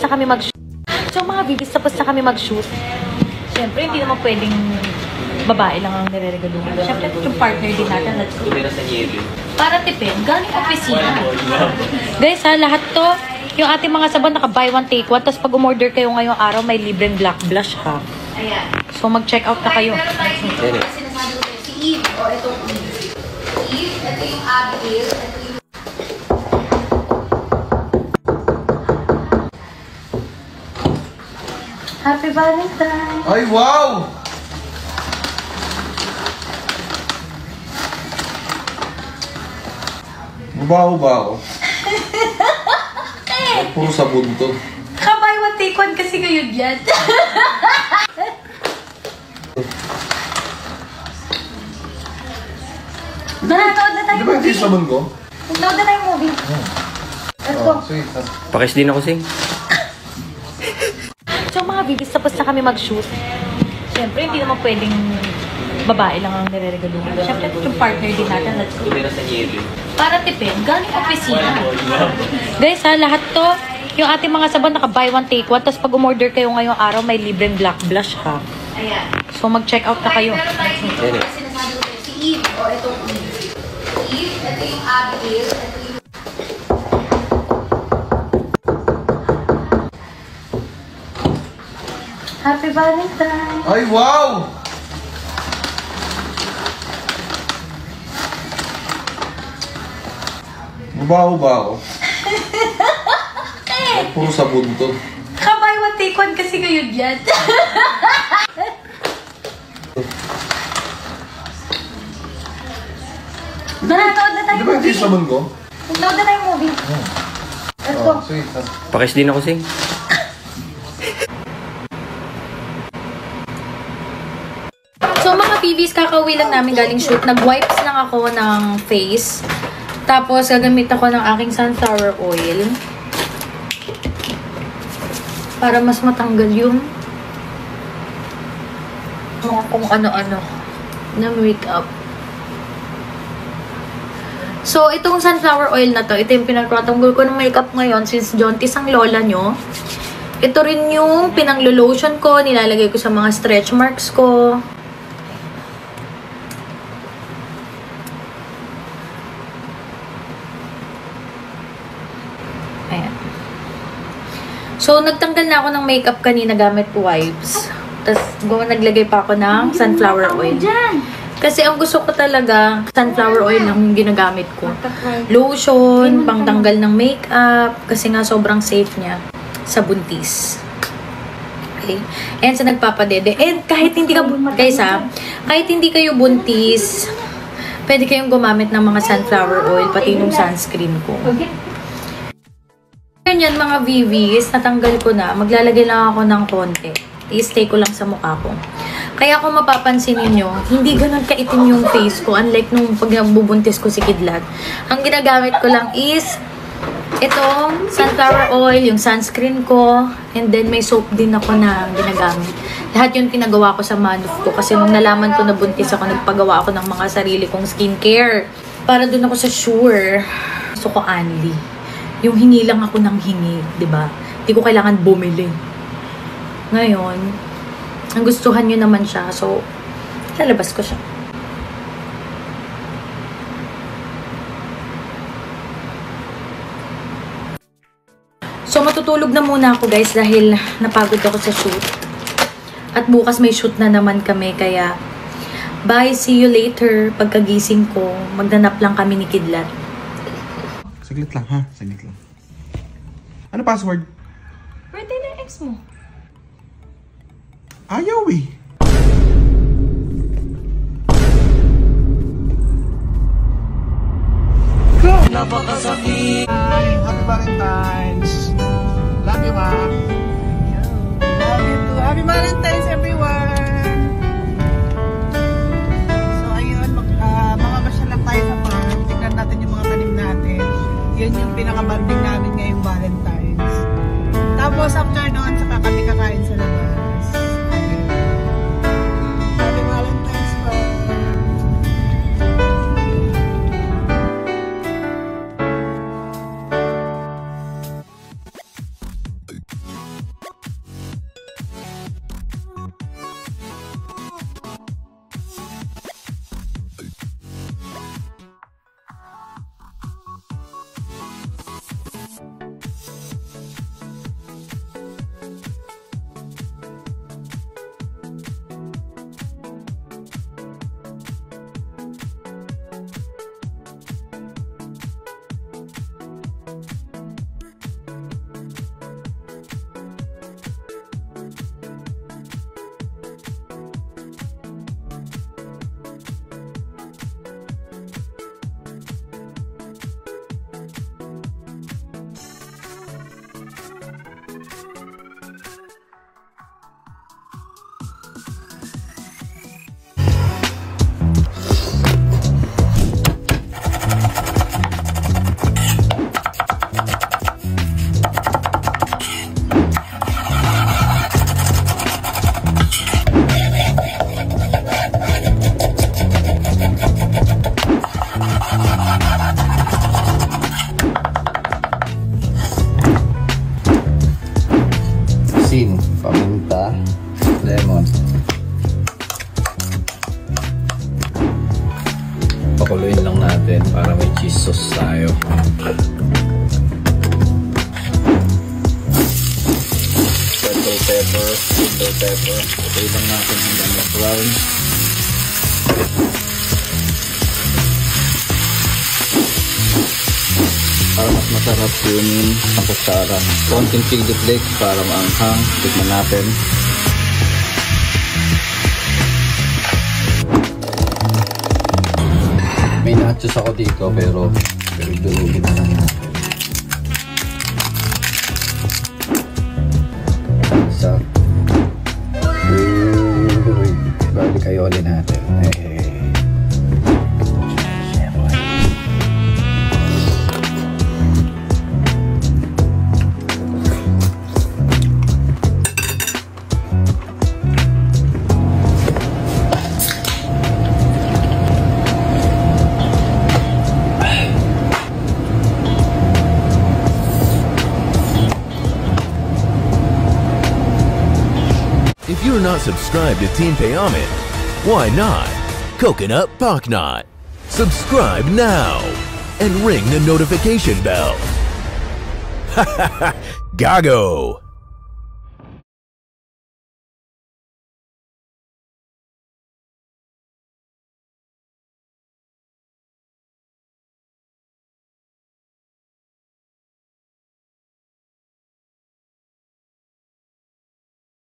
na kami mag-shoot. So mga bibis, tapos na kami mag-shoot. Siyempre, hindi naman pwedeng babae lang ang nire-regaluhan. Siyempre, yung partner din natin. Let's go. Para tipid, galing opisina. Guys ha, lahat to, yung ating mga sabon, naka buy one, take one. Tapos pag umorder kayo ngayong araw, may libreng black blush ha. So mag-check out na kayo. Si Eve, o itong Eve. Eve, ito yung Abigail, ito yung... Happy Valentine! Ay, wow! Mabaho ba ako? Puro sabon to. Ka-buy one, take one kasi kayo dyan. Nanonood na tayo Di ba yung movie. sabon ko? Nanonood na tayo movie. Let's go. Sige. Pakis din ako, Sing. So mga bibis, tapos na kami mag-shoot. Siyempre, hindi naman pwedeng babae lang ang nire-regaluhan. Siyempre, yung partner din natin. Let's go. Para tipid, galing opisina. Guys ha, lahat to, yung ating mga sabon, naka buy one, take one. Tapos pag umorder kayo ngayong araw, may libreng black blush ha. So mag-check out na kayo. Si Eve, o itong Eve. Eve, ito yung Abigail, ito yung... Happy Valentine! Ay, wow! Mabaho ba ako? Puro sabon to. Ka-buy one, take one kasi kayo dyan. Nanonood na tayo Di ba yung movie. sabon ko? Nanonood na tayo movie. Let's go. Sige. Pakis din ako, Sing. So mga PVs, kakauwi lang namin galing shoot. Nag-wipes lang ako ng face. Tapos gagamit ako ng aking sunflower oil. Para mas matanggal yung mga kung ano-ano na makeup. So, itong sunflower oil na to, ito yung pinagtatanggol ko ng makeup ngayon since jaunties ang lola nyo. Ito rin yung pinanglo-lotion ko, nilalagay ko sa mga stretch marks ko. Ayan. So, nagtanggal na ako ng makeup kanina gamit wipes. Tapos, naglagay pa ako ng sunflower oil. Kasi ang gusto ko talaga, sunflower oil lang yung ginagamit ko. Lotion, pangtanggal ng makeup, kasi nga sobrang safe niya sa buntis. Okay? And sa nagpapadede. And kahit hindi ka, guys ha, kahit hindi kayo buntis, pwede kayong gumamit ng mga sunflower oil, pati yung sunscreen ko. Ganyan mga VVs, natanggal ko na. Maglalagay lang ako ng konti. I-stay ko lang sa mukha ko. Kaya kung mapapansin niyo, hindi ganun kaitim yung face ko. Unlike nung pag bubuntis ko si Kidlat. Ang ginagamit ko lang is itong sunflower oil, yung sunscreen ko, and then may soap din ako na ginagamit. Lahat yun pinagawa ko sa Manuf ko. Kasi nung nalaman ko na buntis ako, nagpagawa ako ng mga sarili kong skincare. Para dun ako sa sure. Gusto ko only. Yung hingi lang ako ng hingi, di ba? Hindi ko kailangan bumili. Ngayon, ang gustuhan nyo naman siya. So, lalabas ko siya. So, matutulog na muna ako guys dahil napagod ako sa shoot. At bukas may shoot na naman kami. Kaya, bye. See you later. Pagkagising ko, magdanap lang kami ni Kidlat. Saglit lang ha, saglit lang. Ano password? Birthday na ex mo. Ayaw eh. Napakasakit. Happy Valentine's. Love you, ma. Love you too. Happy Valentine's, everyone. So, ayun, makamasyal lang tayo sa farm. Tignan natin yung mga tanim natin. Yun yung pinaka-banding namin ngayong Valentine's. Tapos, after noon, saka kami kakain sa labas. Ayun. Happy Valentine's, pa. Pakuluin lang natin para may cheese sauce tayo. Pepper, window pepper. Okay lang natin hanggang mag-brown. Para mas masarap yung ang kutsara. Konting chili flakes para maanghang. Tikman natin. May nachos ako dito pero durugin na lang natin. Isa. Balik aioli natin. If you're not subscribed to Team Payaman, why not? Coconut Paknot. Subscribe now and ring the notification bell. Gago!